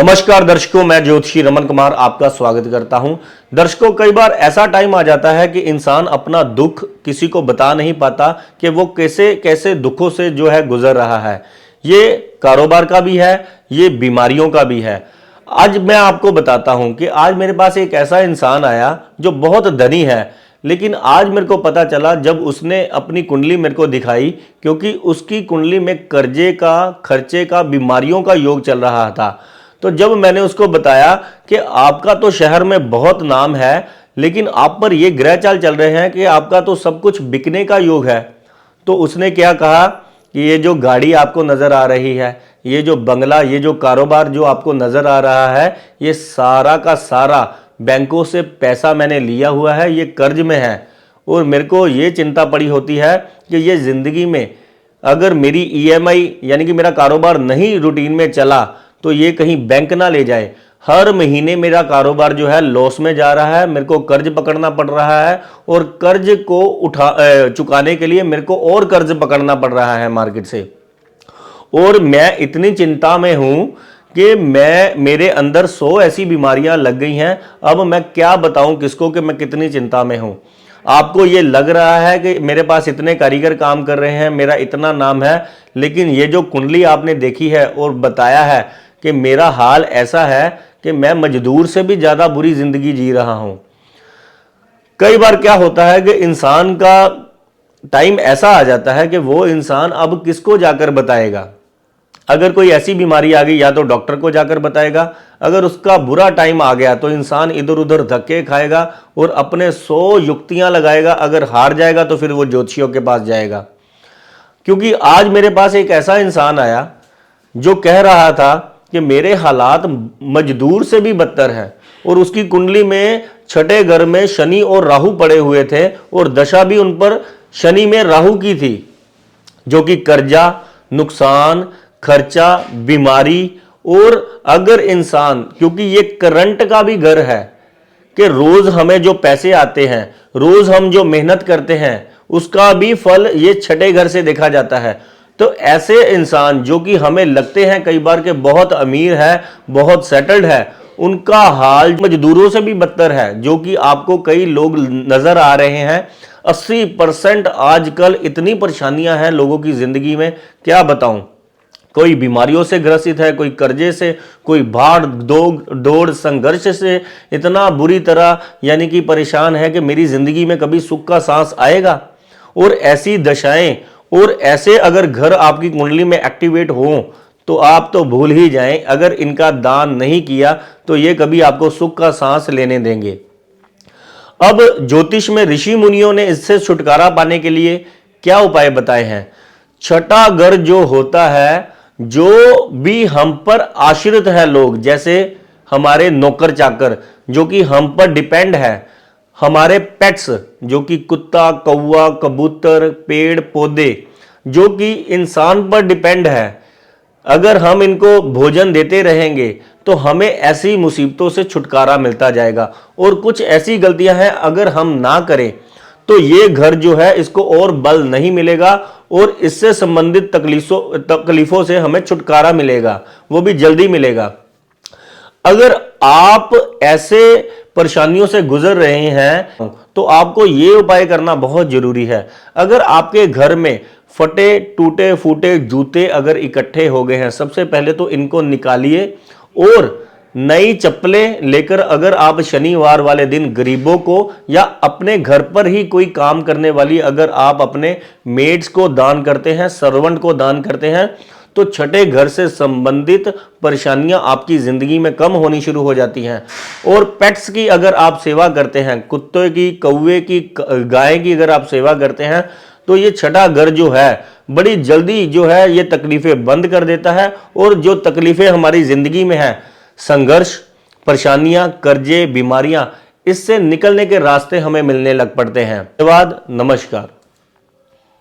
नमस्कार दर्शकों, मैं ज्योतिषी रमन कुमार आपका स्वागत करता हूं। दर्शकों, कई बार ऐसा टाइम आ जाता है कि इंसान अपना दुख किसी को बता नहीं पाता कि वो कैसे कैसे दुखों से जो है गुजर रहा है। ये कारोबार का भी है, ये बीमारियों का भी है। आज मैं आपको बताता हूं कि आज मेरे पास एक ऐसा इंसान आया जो बहुत धनी है, लेकिन आज मेरे को पता चला जब उसने अपनी कुंडली मेरे को दिखाई, क्योंकि उसकी कुंडली में कर्जे का, खर्चे का, बीमारियों का योग चल रहा था। तो जब मैंने उसको बताया कि आपका तो शहर में बहुत नाम है, लेकिन आप पर ये ग्रह चाल चल रहे हैं कि आपका तो सब कुछ बिकने का योग है, तो उसने क्या कहा कि ये जो गाड़ी आपको नजर आ रही है, ये जो बंगला, ये जो कारोबार जो आपको नजर आ रहा है, ये सारा का सारा बैंकों से पैसा मैंने लिया हुआ है, ये कर्ज में है। और मेरे को ये चिंता पड़ी होती है कि ये जिंदगी में अगर मेरी ईएमआई यानी कि मेरा कारोबार नहीं रूटीन में चला तो ये कहीं बैंक ना ले जाए। हर महीने मेरा कारोबार जो है लॉस में जा रहा है, मेरे को कर्ज पकड़ना पड़ रहा है और कर्ज को चुकाने के लिए मेरे को और कर्ज पकड़ना पड़ रहा है मार्केट से। और मैं इतनी चिंता में हूं कि मेरे अंदर 100 ऐसी बीमारियां लग गई हैं। अब मैं क्या बताऊं किसको कि मैं कितनी चिंता में हूं। आपको ये लग रहा है कि मेरे पास इतने कारीगर काम कर रहे हैं, मेरा इतना नाम है, लेकिन ये जो कुंडली आपने देखी है और बताया है कि मेरा हाल ऐसा है कि मैं मजदूर से भी ज्यादा बुरी जिंदगी जी रहा हूं। कई बार क्या होता है कि इंसान का टाइम ऐसा आ जाता है कि वो इंसान अब किसको जाकर बताएगा। अगर कोई ऐसी बीमारी आ गई या तो डॉक्टर को जाकर बताएगा, अगर उसका बुरा टाइम आ गया तो इंसान इधर उधर धक्के खाएगा और अपने 100 युक्तियां लगाएगा। अगर हार जाएगा तो फिर वो ज्योतिषियों के पास जाएगा। क्योंकि आज मेरे पास एक ऐसा इंसान आया जो कह रहा था कि मेरे हालात मजदूर से भी बदतर है, और उसकी कुंडली में छठे घर में शनि और राहु पड़े हुए थे और दशा भी उन पर शनि में राहु की थी, जो कि कर्जा, नुकसान, खर्चा, बीमारी। और अगर इंसान, क्योंकि ये करंट का भी घर है कि रोज हमें जो पैसे आते हैं, रोज हम जो मेहनत करते हैं, उसका भी फल ये छठे घर से देखा जाता है। तो ऐसे इंसान जो कि हमें लगते हैं कई बार के बहुत अमीर है, बहुत सेटल्ड है, उनका हाल मजदूरों से भी बदतर है, जो कि आपको कई लोग नजर आ रहे हैं। 80% आजकल इतनी परेशानियां हैं लोगों की जिंदगी में, क्या बताऊं। कोई बीमारियों से ग्रसित है, कोई कर्जे से, कोई भाड़ दौड़ संघर्ष से इतना बुरी तरह यानी कि परेशान है कि मेरी जिंदगी में कभी सुख का सांस आएगा। और ऐसी दशाएं और ऐसे अगर घर आपकी कुंडली में एक्टिवेट हो तो आप तो भूल ही जाएं। अगर इनका दान नहीं किया तो ये कभी आपको सुख का सांस लेने देंगे। अब ज्योतिष में ऋषि मुनियों ने इससे छुटकारा पाने के लिए क्या उपाय बताए हैं। छठा घर जो होता है, जो भी हम पर आश्रित है लोग, जैसे हमारे नौकर चाकर जो कि हम पर डिपेंड है, हमारे पेट्स जो कि कुत्ता, कौवा, कबूतर, पेड़ पौधे जो कि इंसान पर डिपेंड है, अगर हम इनको भोजन देते रहेंगे तो हमें ऐसी मुसीबतों से छुटकारा मिलता जाएगा। और कुछ ऐसी गलतियां हैं अगर हम ना करें तो ये घर जो है इसको और बल नहीं मिलेगा और इससे संबंधित तकलीफों से हमें छुटकारा मिलेगा, वो भी जल्दी मिलेगा। अगर आप ऐसे परेशानियों से गुजर रहे हैं तो आपको ये उपाय करना बहुत जरूरी है। अगर आपके घर में फटे टूटे फूटे जूते अगर इकट्ठे हो गए हैं, सबसे पहले तो इनको निकालिए और नई चप्पलें लेकर अगर आप शनिवार वाले दिन गरीबों को या अपने घर पर ही कोई काम करने वाली अगर आप अपने मेड्स को दान करते हैं, सर्वेंट को दान करते हैं, तो छठे घर से संबंधित परेशानियां आपकी जिंदगी में कम होनी शुरू हो जाती हैं। और पेट्स की अगर आप सेवा करते हैं, कुत्ते की, कौवे की, गाय की अगर आप सेवा करते हैं, तो ये छठा घर जो है बड़ी जल्दी जो है ये तकलीफें बंद कर देता है। और जो तकलीफें हमारी जिंदगी में है, संघर्ष, परेशानियां, कर्जे, बीमारियां, इससे निकलने के रास्ते हमें मिलने लग पड़ते हैं। धन्यवाद, नमस्कार।